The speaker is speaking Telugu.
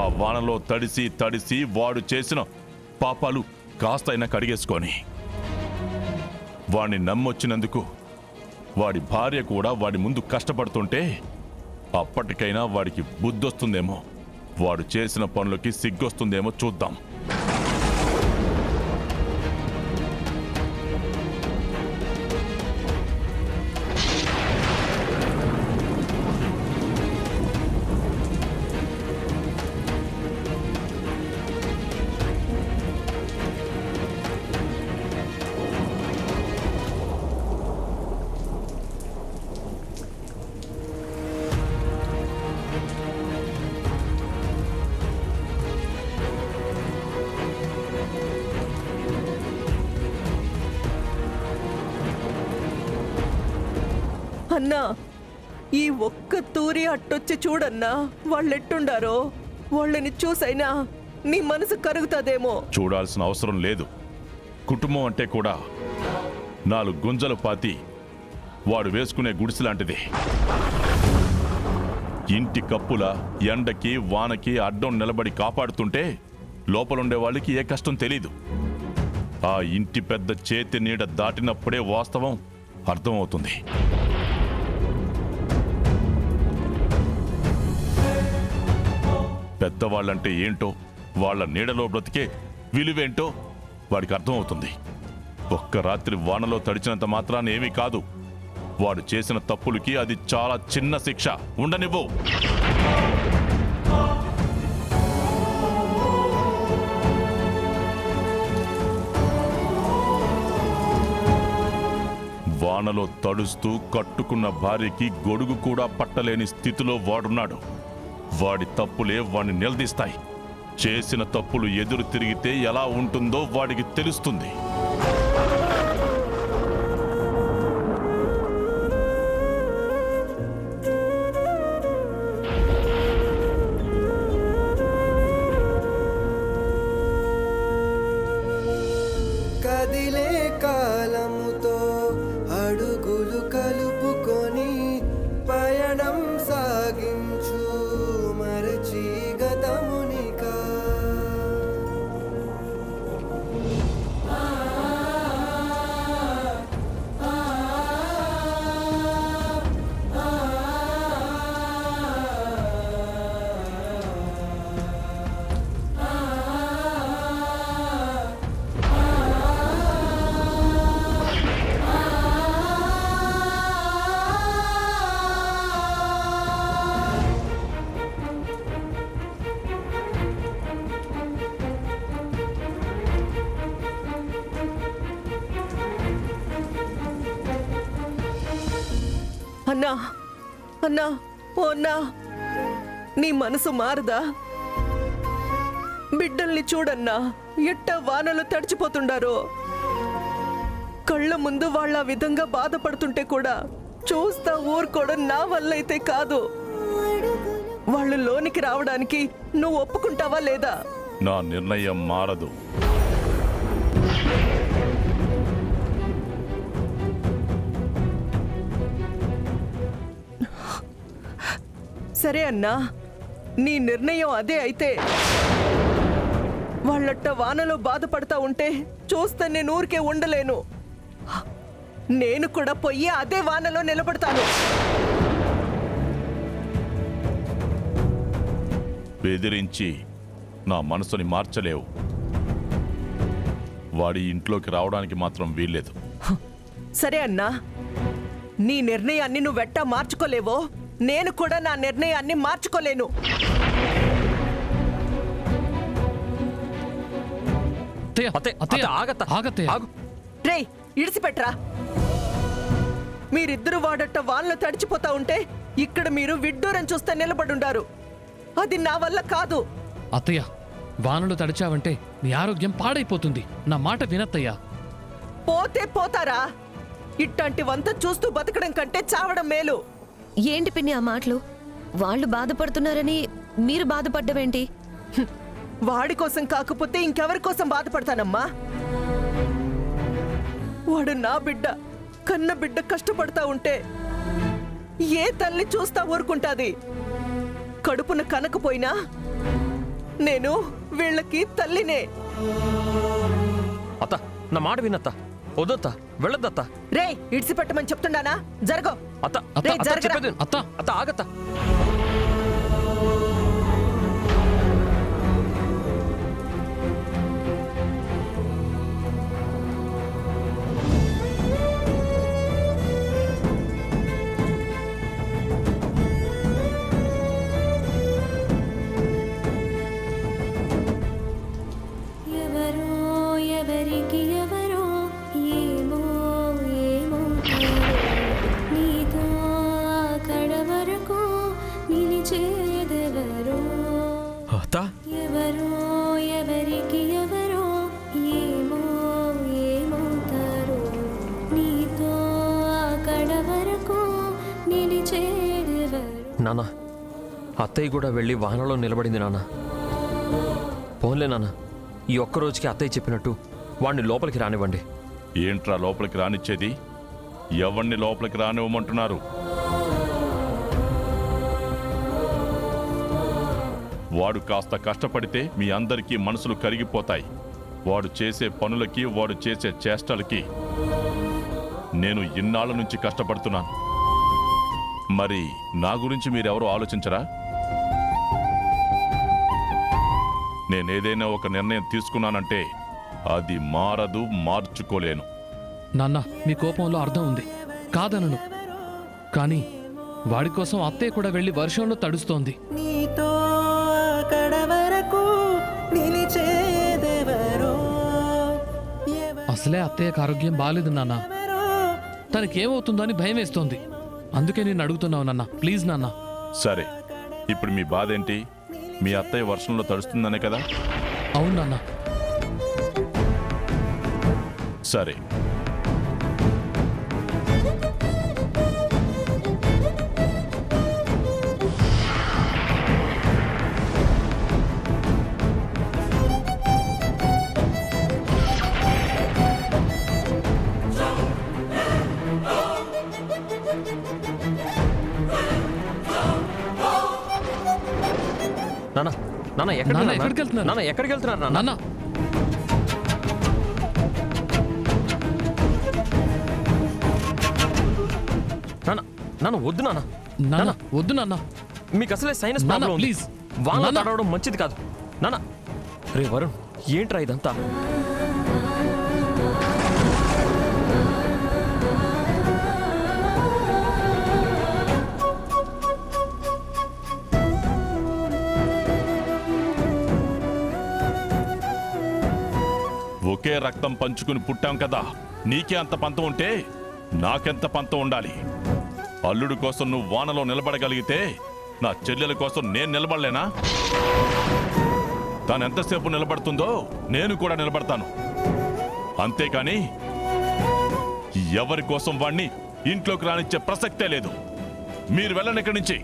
ఆ వానలో తడిసి తడిసి వాడు చేసిన పాపాలు కాస్తైనా కడిగేసుకొని వాడిని నమ్మొచ్చినందుకు వాడి భార్య కూడా వాడి ముందు కష్టపడుతుంటే అప్పటికైనా వాడికి బుద్ధొస్తుందేమో, వాడు చేసిన పనులకి సిగ్గొస్తుందేమో చూద్దాం. అన్నా, ఈ ఒక్క తూరి అట్టొచ్చి చూడన్నా, వాళ్ళెట్టుండారో. వాళ్ళని చూసైనా నీ మనసు కరుగుతుందేమో. చూడాల్సిన అవసరం లేదు. కుటుంబం అంటే కూడా 4 గుంజలు పాతి వాడు వేసుకునే గుడిసెలాంటిది. ఇంటి కప్పుల ఎండకి వానకి అడ్డం నిలబడి కాపాడుతుంటే లోపలుండే వాళ్ళకి ఏ కష్టం తెలీదు. ఆ ఇంటి పెద్ద చేతి నీడ దాటినప్పుడే వాస్తవం అర్థమవుతుంది. పెద్దవాళ్ళంటే ఏంటో, వాళ్ళ నీడలో బ్రతికే విలువేంటో వాడికి అర్థమవుతుంది. ఒక్క రాత్రి వానలో తడిచినంత మాత్రాన ఏమీ కాదు. వాడు చేసిన తప్పులకి అది చాలా చిన్న శిక్ష. ఉండనివ్వు. వానలో తడుస్తూ కట్టుకున్న భార్యకి గొడుగు కూడా పట్టలేని స్థితిలో వాడున్నాడు. వాడి తప్పులే వాడిని నిలదీస్తాయి. చేసిన తప్పులు ఎదురు తిరిగితే ఎలా ఉంటుందో వాడికి తెలుస్తుంది. కదిలే కాలముతో అడుగులు కలుపుకొని పయనం సాగించు మరచి గతమునికా. అన్నా, అన్నా, ఓ అన్నా, నీ మనసు మారదా? బిడ్డల్ని చూడన్నా, ఎట్ట వానలు తడిచిపోతుండారో. కళ్ళ ముందు వాళ్ళ విధంగా బాధపడుతుంటే కూడా చూస్తా ఊరుకోవడం నా వల్ల అయితే కాదు. వాళ్ళు లోనికి రావడానికి నువ్వు ఒప్పుకుంటావా లేదా? నా నిర్ణయం మారదు. సరే అన్నా, నీ నిర్ణయం అదే అయితే వాళ్ళట్ట వానలో బాధపడతా ఉంటే చూస్తే నేను ఊరికే ఉండలేను. నేను కూడా పోయి అదే వానలో నిలబడతాను. బెదిరించి నా మనసుని మార్చలేవు. వాడి ఇంట్లోకి రావడానికి మాత్రం వీల్లేదు. సరే అన్నా, నీ నిర్ణయాన్ని నువ్వెట్టా మార్చుకోలేవో నేను కూడా నా నిర్ణయాన్ని మార్చుకోలేను. రే, ఇడిసిపెట్రా. మీరిద్దరు వాడట్ట వానలో తడిచిపోతా ఉంటే ఇక్కడ మీరు విడ్డూరం చూస్తే నిలబడుండారు. అది నా వల్ల కాదు. అత్తయ్య, వానలు తడిచావంటే నీ ఆరోగ్యం పాడైపోతుంది. నా మాట వినత్తయ్యా. పోతే పోతారా? ఇట్లాంటివంతా చూస్తూ బతకడం కంటే చావడం మేలు. ఏంటి పిన్ని ఆ మాటలు? వాళ్ళు బాధపడుతున్నారని మీరు బాధపడ్డవేంటి? వాడి కోసం కాకపోతే ఇంకెవరి కోసం బాధపడతానమ్మా? వాడు నా బిడ్డ, కన్న బిడ్డ కష్టపడతా ఉంటే ఏ తల్లి చూస్తా ఊరుకుంటాది? కడుపున కనకపోయినా నేను వీళ్ళకి తల్లినే. అత్త నా మాట వినత్త, వద్దత్త, వెళ్ళొద్దత్త. రే ఇడిసి పెట్టమని చెప్తున్నానా? జరగో. అత్త అత్త, అత్త, జరగరా. చెప్పేది విను. అత్త. అత్త ఆగత్త. ఎవరో ఎవరికి ఎవరో ఏమో ఏమో నీతో అక్కడ వరకు నిలిచేదెవరో. అత్త ఎవరో ఎవరికి ఎవరో ఏమో ఏమవుతారో నీతో అక్కడ వరకు నిలిచేదెవరో. నాన్న, అత్తయ్య కూడా వెళ్ళి వాహనంలో నిలబడింది నాన్న. పోన్లే నాన్న, ఈ ఒక్క రోజుకి అత్తయ్య చెప్పినట్టు వాడిని లోపలికి రానివ్వండి. ఏంట్రా లోపలికి రానిచ్చేది? ఎవరిని లోపలికి రానివ్వమంటున్నారు? వాడు కాస్త కష్టపడితే మీ అందరికీ మనసులు కరిగిపోతాయి. వాడు చేసే పనులకి, వాడు చేసే చేష్టలకి నేను ఇన్నాళ్ళ నుంచి కష్టపడుతున్నాను. మరి నా గురించి మీరెవరూ ఆలోచించరా? నేనేదైనా ఒక నిర్ణయం తీసుకున్నానంటే అది మారదు, మార్చుకోలేను. నాన్న, మీ కోపంలో అర్థం ఉంది, కాదనను. కానీ వాడి కోసం అత్తయ్య కూడా వెళ్ళి వర్షంలో తడుస్తోంది. నీతో అక్కడ వరకు నిలిచేదెవరో. అసలే అత్తయ్యకు ఆరోగ్యం బాలేదు నాన్న. తనకేమవుతుందో అని భయం వేస్తోంది. అందుకే నేను అడుగుతున్నావు నాన్న, ప్లీజ్ నాన్న. సరే, ఇప్పుడు మీ బాధ ఏంటి? మీ అత్తయ్య వర్షంలో తడుస్తుందనే కదా? అవును నాన్న. సరే, నాన్న నాన్న నాన్న, ఎక్కడికి వెళ్తున్నారు? నాన్న ఎక్కడికి వెళ్తున్నారు నాన్న? నాన్న, నాన్న నాన్న వద్దు నాన్న. నాన్న వద్దు నాన్న. మీకు అసలే సైనస్ నాన్న, ప్రాబ్లం ఉంది. ప్లీజ్. వాన నాన్న. తడవడం మంచిది కాదు నాన్న. రే వరుణ్, ఏంట్రా ఇదంతా? ఒకే రక్తం పంచుకుని పుట్టాం కదా, నీకే అంత పంతం ఉంటే నాకెంత పంతం ఉండాలి? అల్లుడు కోసం నువ్వు వానలో నిలబడగలిగితే నా చెల్లెల కోసం నేను నిలబడలేనా? తాను ఎంతసేపు నిలబడుతుందో నేను కూడా నిలబడతాను. అంతేకాని ఎవరి కోసం వాణ్ణి ఇంట్లోకి రానిచ్చే ప్రసక్తే లేదు. మీరు వెళ్ళండి ఇక్కడి నుంచి.